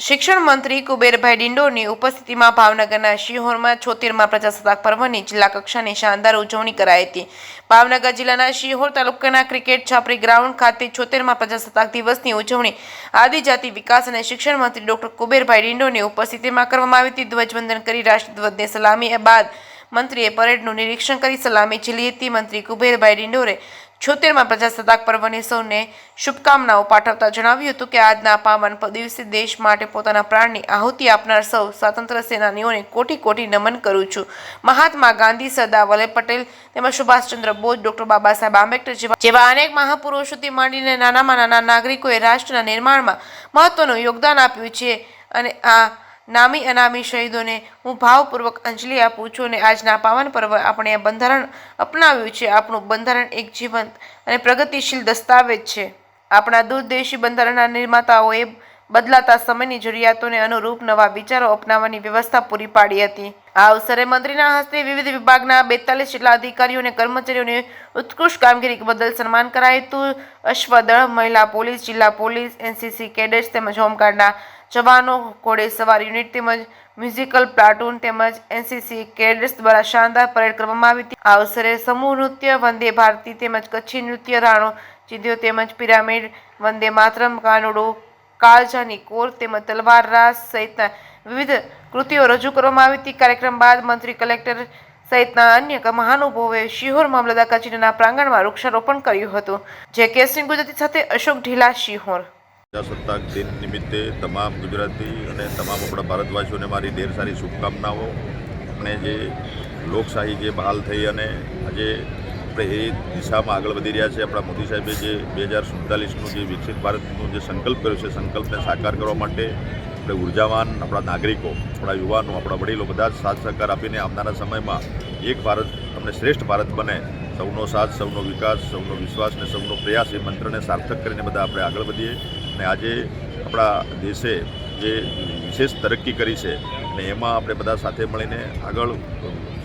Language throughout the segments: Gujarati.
શિક્ષણ મંત્રી કુબેરભાઈ ડિંડોરની ઉપસ્થિતિમાં ભાવનગરના શિહોરમાં 76મા પ્રજાસત્તાક પર્વની જિલ્લા કક્ષાની શાનદાર ઉજવણી કરાઈ હતી। ભાવનગર જિલ્લાના શિહોર તાલુકાના ક્રિકેટ છાપરી ગ્રાઉન્ડ ખાતે 76મા પ્રજાસત્તાક દિવસની ઉજવણી આદિજાતિ વિકાસ અને શિક્ષણ મંત્રી ડોક્ટર કુબેરભાઈ ડિંડોની ઉપસ્થિતિમાં કરવામાં આવી હતી। ધ્વજવંદન કરી રાષ્ટ્રધ્વજને સલામી બાદ મંત્રીએ પરેડનું નિરીક્ષણ કરી સલામી ઝીલી હતી। મંત્રી કુબેરભાઈ ડિંડોરે 76મા પ્રજાસત્તાક પર્વની સૌને શુભકામનાઓ પાઠવતા જણાવ્યું હતું કે આજના પાવન દિવસે દેશ માટે પોતાના પ્રાણની આહુતિ આપનાર સૌ સ્વાતંત્ર્ય સેનાનીઓને કોટી કોટી નમન કરું છું। મહાત્મા ગાંધી, સરદાર વલ્લભ પટેલ તેમજ સુભાષચંદ્ર બોઝ, ડોક્ટર બાબા સાહેબ આંબેડકર જેવા અનેક મહાપુરુષોથી માંડીને નાનામાં નાના નાગરિકોએ રાષ્ટ્રના નિર્માણમાં મહત્વનું યોગદાન આપ્યું છે અને આ નામી અનામી શહીદોને હું ભાવપૂર્વક અંજલિ આપું છું। અને આજના પાવન પર્વ આપણે બંધારણ અપનાવ્યું છે। આપણું બંધારણ એક જીવંત અને પ્રગતિશીલ દસ્તાવેજ છે। આપણા દૂરદેશી બંધારણના નિર્માતાઓએ બદલાતા સમયની જરૂરિયાતોને અનુરૂપ નવા વિચારો અપનાવવાની વ્યવસ્થા પૂરી પાડી હતી। આ અવસરે મંત્રીના હસ્તે વિવિધ વિભાગના 42 જેટલા અધિકારીઓ અને કર્મચારીઓને ઉત્કૃષ્ટ કામગીરી બદલ સન્માન કરાયું હતું। અશ્વદળ, મહિલા પોલીસ, જિલ્લા પોલીસ, એનસીસી કેડેટ્સ તેમજ હોમગાર્ડના જવાનો, ઘોડેસવાર યુનિટ તેમજ મ્યુઝિકલ પ્લાટૂન તેમજ એનસીસી કેડેટ્સ દ્વારા શાનદાર પરેડ કરવામાં આવી હતી। આ અવસરે સમૂહ નૃત્ય, વંદે ભારતી તેમજ કચ્છી નૃત્ય, રાણો ચીંધ્યો તેમજ પિરામિડ, વંદે માતરમ, કાનુડો, કાળજાની કોર તેમજ તલવાર રાસ સહિતના વિવિધ કૃતિઓ રજૂ કરવામાં આવી હતી। કાર્યક્રમ બાદ મંત્રી, કલેક્ટર સહિતના અન્ય મહાનુભાવોએ શિહોર મામલતદાર કચેરીના પ્રાંગણમાં વૃક્ષારોપણ કર્યું હતું। જે કેસરી ગુજરાતી સાથે અશોક ઢીલા, શિહોર। પ્રજાસત્તાક દિન નિમિત્તે તમામ ગુજરાતી અને તમામ આપણા ભારતવાસીઓને મારી ઢેર સારી શુભકામનાઓ। આપણે જે લોકશાહી જે બહાલ થઈ અને આજે આપણે એ દિશામાં આગળ વધી રહ્યા છે। આપણા મોદી સાહેબે જે 2047નું જે વિકસિત ભારતનું જે સંકલ્પ કર્યો છે, સંકલ્પને સાકાર કરવા માટે આપણે ઉર્જાવાન આપણા નાગરિકો, આપણા યુવાનો, આપણા વડીલો બધા જ સાથ સહકાર આપીને આવનારા સમયમાં એક ભારત અમને શ્રેષ્ઠ ભારત બને, સૌનો સાથ, સૌનો વિકાસ, સૌનો વિશ્વાસ ને સૌનો પ્રયાસ એ મંત્રને સાર્થક કરીને બધા આપણે આગળ વધીએ। અને આજે આપણા દેશે જે વિશેષ તરક્કી કરી છે અને એમાં આપણે બધા સાથે મળીને આગળ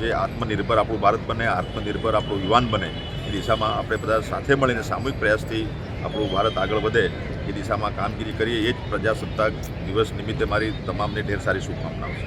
જે આત્મનિર્ભર આપણું ભારત બને, આત્મનિર્ભર આપણું યુવાન બને એ દિશામાં આપણે બધા સાથે મળીને સામૂહિક પ્રયાસથી આપણું ભારત આગળ વધે એ દિશામાં કામગીરી કરીએ। એ જ પ્રજાસત્તાક દિવસ નિમિત્તે મારી તમામને ઢેર સારી શુભકામનાઓ છે।